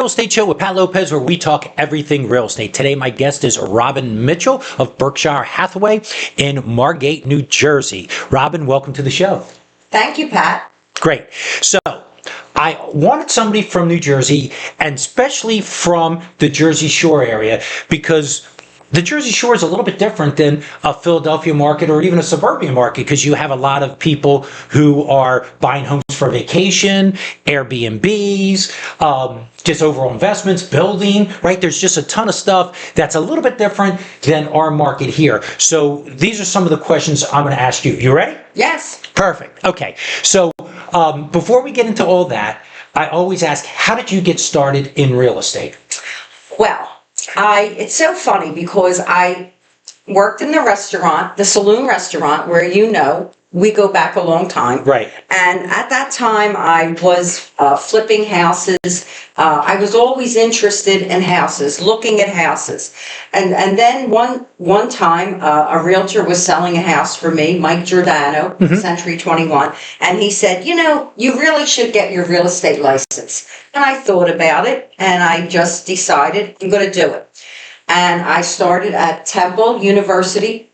Estate Show with Pat Lopez, where we talk everything real estate. Today, my guest is Robin Mitchell of Berkshire Hathaway in Margate, New Jersey. Robin, welcome to the show. Thank you, Pat. Great. So, I wanted somebody from New Jersey, and especially from the Jersey Shore area, because the Jersey Shore is a little bit different than a Philadelphia market or even a suburban market, because you have a lot of people who are buying homes for vacation, Airbnbs, just overall investments, building, right? There's just a ton of stuff that's a little bit different than our market here. So these are some of the questions I'm going to ask you. You ready? Yes. Perfect. Okay. So before we get into all that, I always ask, how did you get started in real estate? Well, it's so funny because I worked in the restaurant, the saloon restaurant, where we go back a long time. Right. And at that time, I was flipping houses. I was always interested in houses, looking at houses. And then one time, a realtor was selling a house for me, Mike Giordano, Century 21. And he said, you really should get your real estate license. And I thought about it, and I just decided I'm going to do it. And I started at Temple University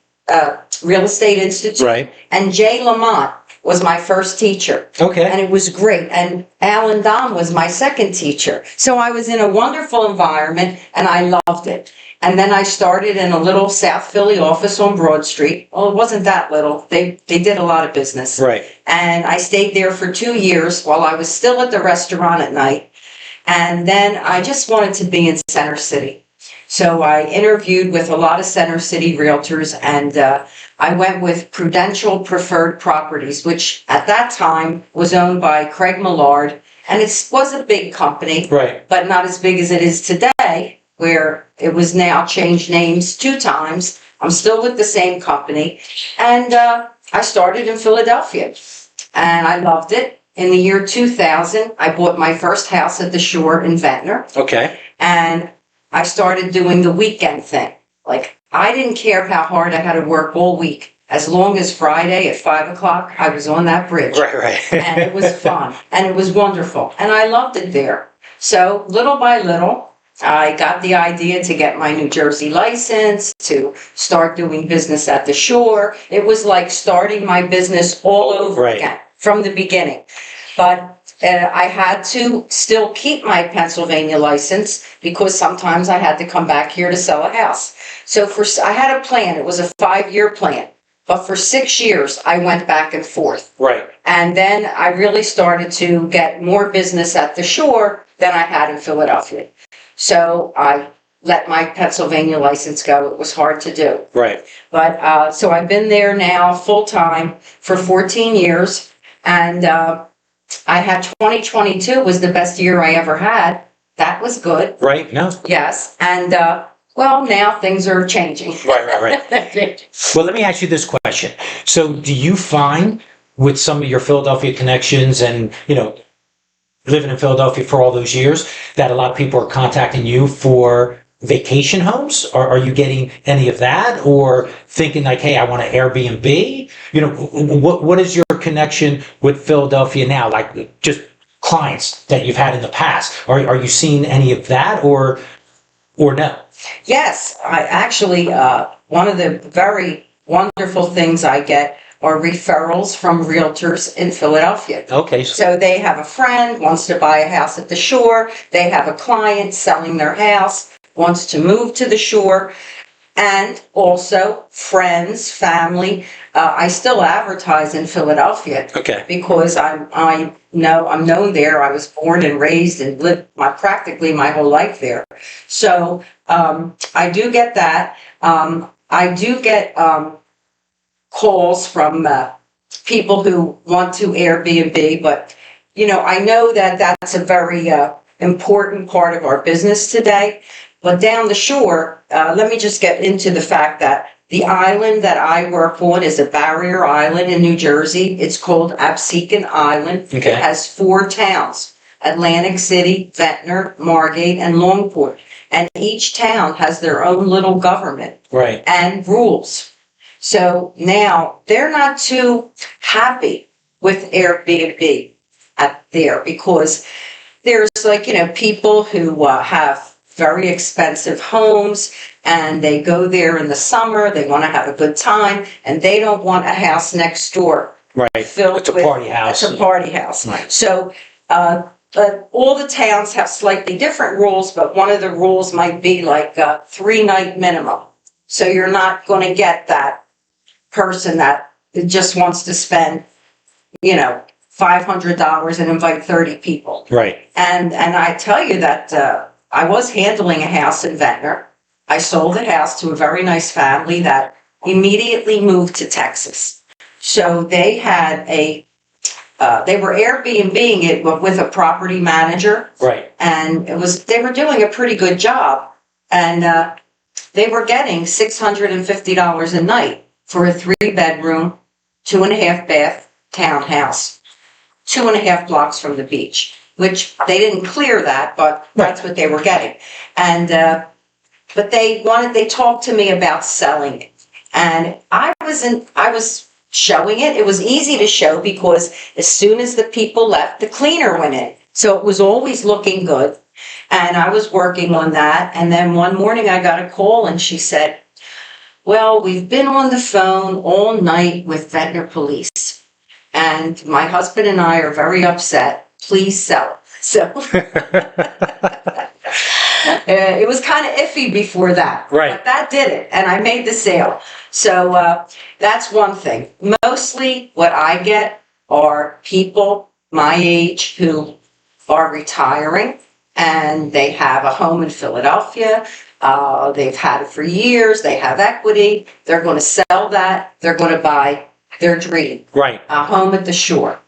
Real Estate Institute. Right. And Jay Lamont was my first teacher. Okay. And it was great. And Alan Dom was my second teacher. So I was in a wonderful environment, and I loved it. And then I started in a little South Philly office on Broad Street. Well, it wasn't that little. They did a lot of business. Right. And I stayed there for 2 years while I was still at the restaurant at night. And then I just wanted to be in Center City. So I interviewed with a lot of Center City realtors, and I went with Prudential Preferred Properties, which at that time was owned by Craig Millard. And it was a big company, Right. but not as big as it is today, where it was now changed names 2 times. I'm still with the same company. And I started in Philadelphia, and I loved it. In the year 2000, I bought my first house at the Shore in Ventnor. Okay. And I started doing the weekend thing. Like, I didn't care how hard I had to work all week. As long as Friday at 5 o'clock, I was on that bridge. Right. And it was fun. And it was wonderful. And I loved it there. So little by little, I got the idea to get my New Jersey license, to start doing business at the Shore. It was like starting my business all over again from the beginning. But I had to still keep my Pennsylvania license because sometimes I had to come back here to sell a house. So I had a plan. It was a 5-year plan. But for 6 years, I went back and forth. Right. And then I really started to get more business at the Shore than I had in Philadelphia. So I let my Pennsylvania license go. It was hard to do. Right. But so I've been there now full time for 14 years. And I had 2022 was the best year I ever had. That was good. Right. No. Yes. And well, now things are changing. Right. Well, let me ask you this question. So do you find with some of your Philadelphia connections and, living in Philadelphia for all those years, that a lot of people are contacting you for vacation homes? Or are you getting any of that, or thinking like, hey, I want an Airbnb? What is your connection with Philadelphia now? Like, just clients that you've had in the past. Are you seeing any of that, or no? Yes, I actually, one of the very wonderful things I get are referrals from realtors in Philadelphia. Okay. So they have a friend, wants to buy a house at the Shore. They have a client selling their house, wants to move to the Shore. And also friends, family. I still advertise in Philadelphia. Okay. Because I'm known there. I was born and raised and lived practically my whole life there. So I do get that. I do get calls from people who want to Airbnb, but I know that that's a very important part of our business today. But down the Shore, let me just get into the fact that the island that I work on is a barrier island in New Jersey. It's called Absecon Island. Okay. It has 4 towns, Atlantic City, Ventnor, Margate, and Longport. And each town has their own little government and rules. So now they're not too happy with Airbnb there because there's like, people who have very expensive homes and they go there in the summer, they want to have a good time, and they don't want a house next door. Right. Filled It's a with- party house. It's a party house. Right. So, all the towns have slightly different rules, but one of the rules might be like a 3-night minimum. So you're not going to get that person that just wants to spend, $500 and invite 30 people. Right. And I tell you that I was handling a house in Ventnor. I sold the house to a very nice family that immediately moved to Texas. So they had they were Airbnb-ing it with a property manager. Right. And they were doing a pretty good job. And they were getting $650 a night for a 3-bedroom, 2.5-bath townhouse, 2.5 blocks from the beach, which they didn't clear that, but that's what they were getting. And, but they talked to me about selling it. And I was showing it. It was easy to show because as soon as the people left, the cleaner went in. So it was always looking good. And I was working on that. And then one morning I got a call and she said, well, we've been on the phone all night with Ventnor police. And my husband and I are very upset. Please sell it. So it was kind of iffy before that. Right. But that did it. And I made the sale. So that's one thing. Mostly what I get are people my age who are retiring and they have a home in Philadelphia. They've had it for years. They have equity. They're going to sell that. They're going to buy their dream. Right. A home at the shore.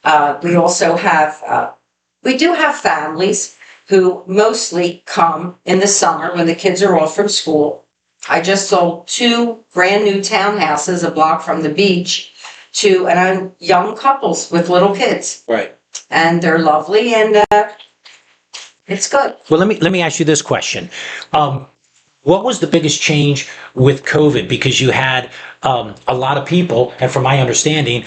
We also have, we do have families who mostly come in the summer when the kids are off from school. I just sold 2 brand new townhouses a block from the beach to young couples with little kids. Right. And they're lovely and it's good. Well, let me ask you this question. What was the biggest change with COVID? Because you had a lot of people, and from my understanding,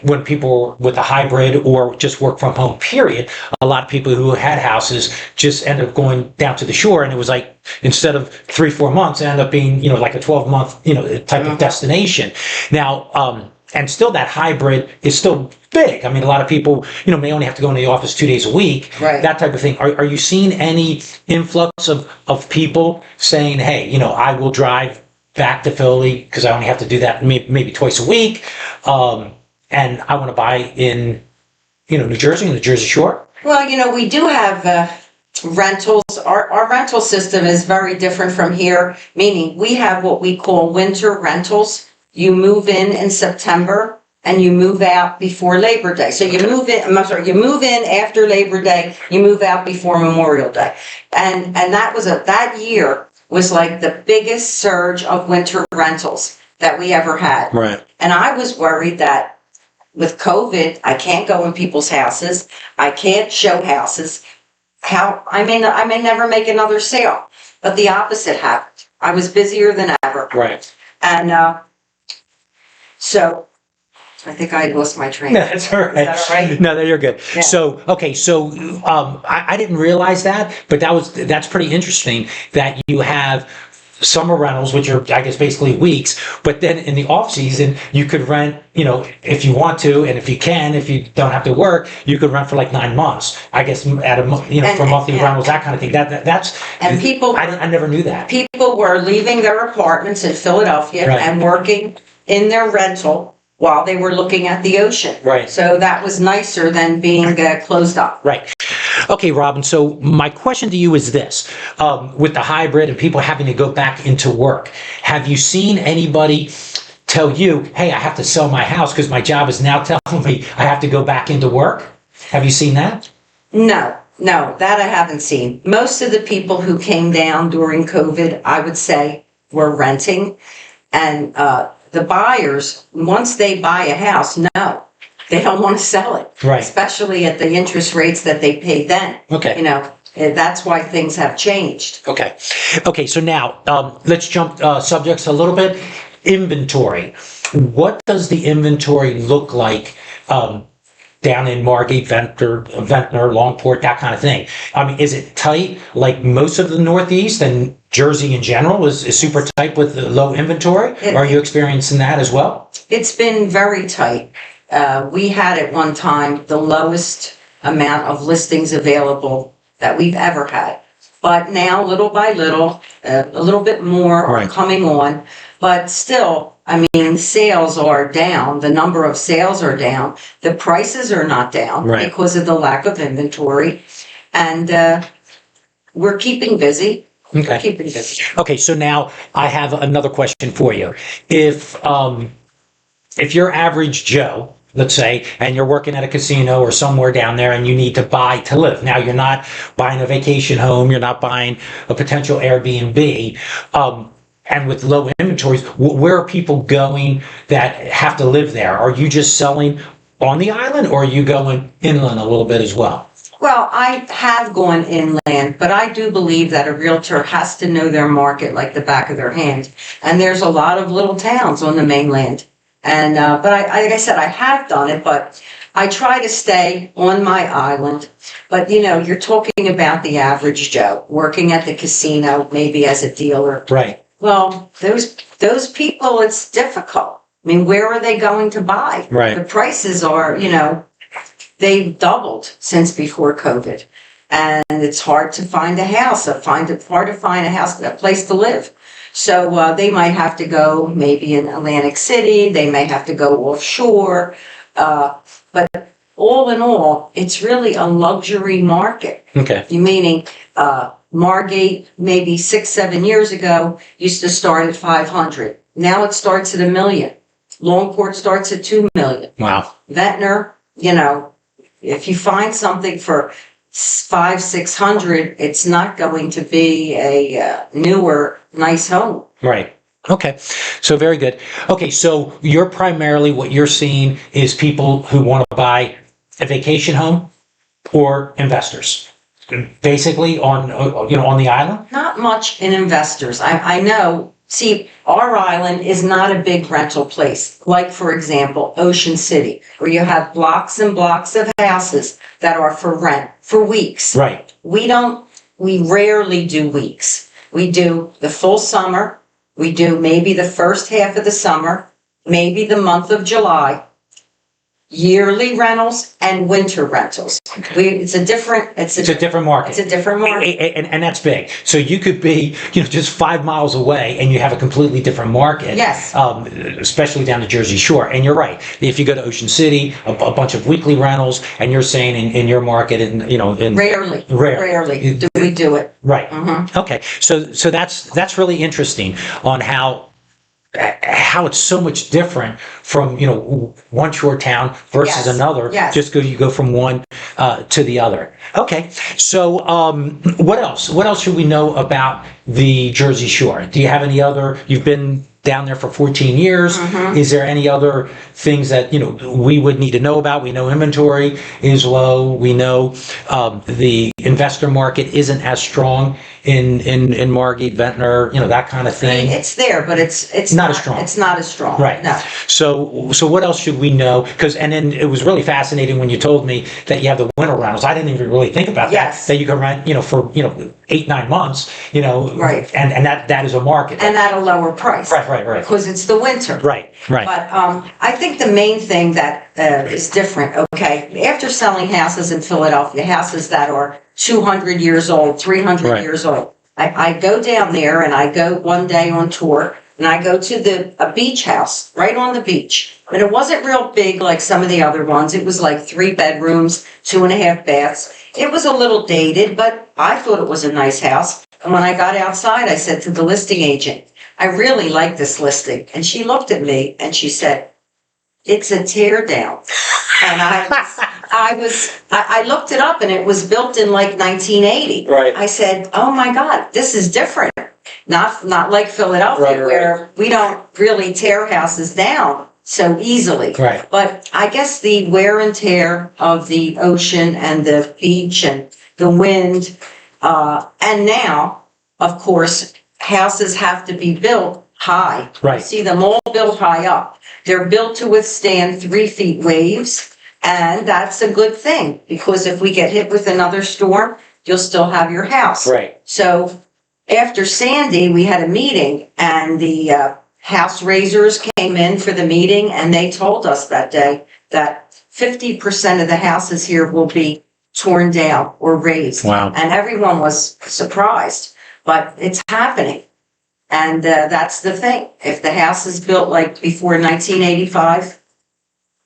when people were with a hybrid or just work from home, period, a lot of people who had houses just ended up going down to the shore, and it was like, instead of 3-4 months, it ended up being, like a 12-month, type of destination. Now, and still that hybrid is still big. I mean, a lot of people, may only have to go into the office 2 days a week, Right. that type of thing. Are you seeing any influx of people saying, hey, I will drive back to Philly because I only have to do that maybe twice a week, and I want to buy in, New Jersey, in the Jersey Shore? Well, we do have rentals. Our rental system is very different from here, meaning we have what we call winter rentals. You move in September and you move out before Labor Day. So you move in after Labor Day, you move out before Memorial Day. And that year was like the biggest surge of winter rentals that we ever had. Right. And I was worried that with COVID, I can't go in people's houses. I can't show houses. I may never make another sale. But the opposite happened. I was busier than ever. Right. And so I think I lost my train. No, that's all right. Is that all right? No, you're good. Yeah. So, okay, I didn't realize that, but that's pretty interesting that you have summer rentals, which are, I guess, basically weeks, but then in the off season, you could rent, if you want to, and if you can, if you don't have to work, you could rent for like 9 months, I guess, for monthly rentals, that kind of thing. That's, And people, I never knew that. people were leaving their apartments in Philadelphia Right. and working in their rental while they were looking at the ocean. Right. So that was nicer than being closed up. Right. Okay, Robin, so my question to you is this. With the hybrid and people having to go back into work, have you seen anybody tell you, hey, I have to sell my house because my job is now telling me I have to go back into work? Have you seen that? No, that I haven't seen. Most of the people who came down during COVID, I would say, were renting. And the buyers, once they buy a house, no, they don't want to sell it. Right. Especially at the interest rates that they paid then. Okay. That's why things have changed. Okay. Okay, so now let's jump subjects a little bit. Inventory. What does the inventory look like down in Margate, Ventnor, Longport, that kind of thing. I mean, is it tight like most of the Northeast and Jersey in general is super tight with the low inventory? Are you experiencing that as well? It's been very tight. We had at one time the lowest amount of listings available that we've ever had. But now, little by little, a little bit more are coming on. But still, I mean, sales are down. The number of sales are down. The prices are not down because of the lack of inventory. And we're keeping busy. Okay. We're keeping busy. Okay, so now I have another question for you. If you're average Joe, let's say, and you're working at a casino or somewhere down there and you need to buy to live. Now, you're not buying a vacation home, you're not buying a potential Airbnb. And with low inventories, where are people going that have to live there? Are you just selling on the island, or are you going inland a little bit as well? Well, I have gone inland, but I do believe that a realtor has to know their market like the back of their hand. And there's a lot of little towns on the mainland. And, but like I said, I have done it, but I try to stay on my island. But, you know, you're talking about the average Joe working at the casino, maybe as a dealer. Right. Well, those people, it's difficult. I mean, where are they going to buy? Right. The prices are, you know, they've doubled since before COVID. And it's hard to find a house. I find it hard to find a place to live. So they might have to go maybe in Atlantic City. They may have to go offshore. But all in all, it's really a luxury market. Okay. Meaning Margate, maybe 6-7 years ago, used to start at 500. Now it starts at $1 million. Longport starts at $2 million. Wow. Ventnor, you know, if you find something for 500-600, it's not going to be a newer, nice home. Right. Okay. So very good. Okay. So you're primarily, what you're seeing is people who want to buy a vacation home or investors, basically on the island. Not much in investors. I know. See, our island is not a big rental place. Like, for example, Ocean City, where you have blocks and blocks of houses that are for rent for weeks. Right. We rarely do weeks. We do the full summer. We do maybe the first half of the summer, maybe the month of July, yearly rentals and winter rentals. It's a different market. It's a different market. And that's big. So you could be, just 5 miles away and you have a completely different market. Yes. Especially down the Jersey Shore. And you're right. If you go to Ocean City, a bunch of weekly rentals, and you're saying in your market, Rarely do we do it. Right. Mm-hmm. Okay. So that's really interesting on how it's so much different from one shore town versus another. Yes. Just you go from one to the other. Okay, so what else should we know about the Jersey Shore? Do you have any other? You've been down there for 14 years. Mm-hmm. Is there any other things that we would need to know about? We know inventory is low. We know the investor market isn't as strong in Margate, Ventnor, that kind of thing. It's there, but it's not as strong. It's not as strong. Right. No. So what else should we know? And then it was really fascinating when you told me that you have the winter rentals. I didn't even really think about that you can rent, for 8-9 months, Right. And that is a market. And at a lower price. Right. Because it's the winter. Right. But I think the main thing that is different, okay, after selling houses in Philadelphia, houses that are 200 years old, 300 years old, I go down there and I go one day on tour and I go to a beach house right on the beach. But it wasn't real big like some of the other ones. It was like 3 bedrooms, 2.5 baths. It was a little dated, but I thought it was a nice house. And when I got outside, I said to the listing agent, I really like this listing. And she looked at me and she said, it's a tear down. And I looked it up and it was built in like 1980. Right. I said, oh my God, this is different. Not like Philadelphia, where we don't really tear houses down so easily. Right. But I guess the wear and tear of the ocean and the beach and the wind, and now, of course, houses have to be built high. Right. You see them all built high up. They're built to withstand 3 feet waves And that's a good thing, because if we get hit with another storm, you'll still have your house. Right. So after Sandy, we had a meeting, and the house raisers came in for the meeting, and they told us that day that 50% of the houses here will be torn down or raised. Wow. And everyone was surprised, but it's happening. And that's the thing. If the house is built like before 1985,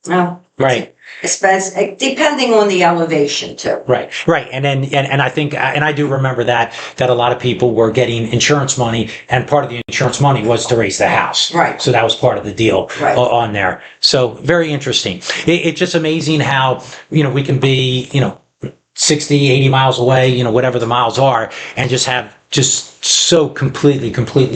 no. Right. Especially depending on the elevation too. Right, right, and then and I think and I do remember that a lot of people were getting insurance money, and part of the insurance money was to raise the house. Right. So that was part of the deal Right. On there. So very interesting. It's just amazing how we can be 60, 80 miles away, whatever the miles are, and just have just so completely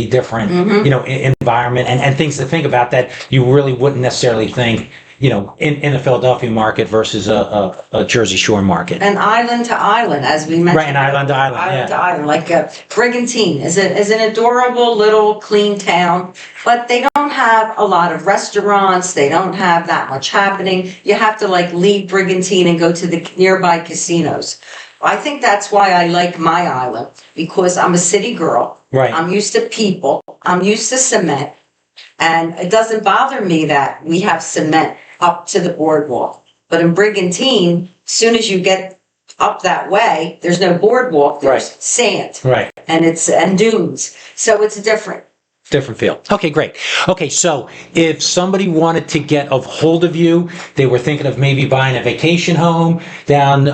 different environment and things to think about that you really wouldn't necessarily think. In the Philadelphia market versus a Jersey Shore market. And island to island, as we mentioned. Right, and island to island, Island to yeah. island, like Brigantine is an adorable little clean town, but they don't have a lot of restaurants. They don't have that much happening. You have to leave Brigantine and go to the nearby casinos. I think that's why I like my island, because I'm a city girl. Right. I'm used to people. I'm used to cement. And it doesn't bother me that we have cement up to the boardwalk. But in Brigantine, as soon as you get up that way, there's no boardwalk, there's Right. sand. Right. And dunes. So it's different. Different feel. Okay, great. Okay, so if somebody wanted to get a hold of you, they were thinking of maybe buying a vacation home down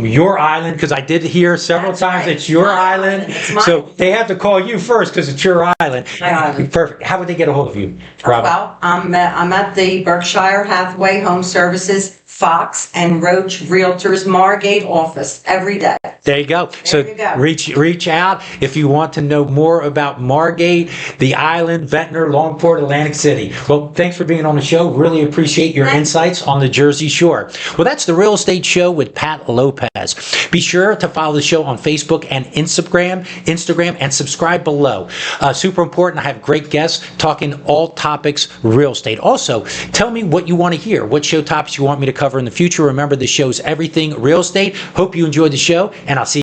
your island, because I did hear several That's times right. it's your My island. island. It's my So they have to call you first because it's your island. My island. Perfect. How would they get a hold of you, Robin? Well, I'm at the Berkshire Hathaway Home Services Fox and Roach Realtors Margate office every day. There you go. So you go. reach out if you want to know more about Margate, the island, Ventnor, Longport, Atlantic City. Well, thanks for being on the show. Really appreciate your insights on the Jersey Shore. Well, that's the Real Estate Show with Pat Lopez. Be sure to follow the show on Facebook and Instagram, and subscribe below. Super important. I have great guests talking all topics real estate. Also, tell me what you want to hear, what show topics you want me to cover in the future. Remember, the show's everything real estate. Hope you enjoyed the show, and I'll see you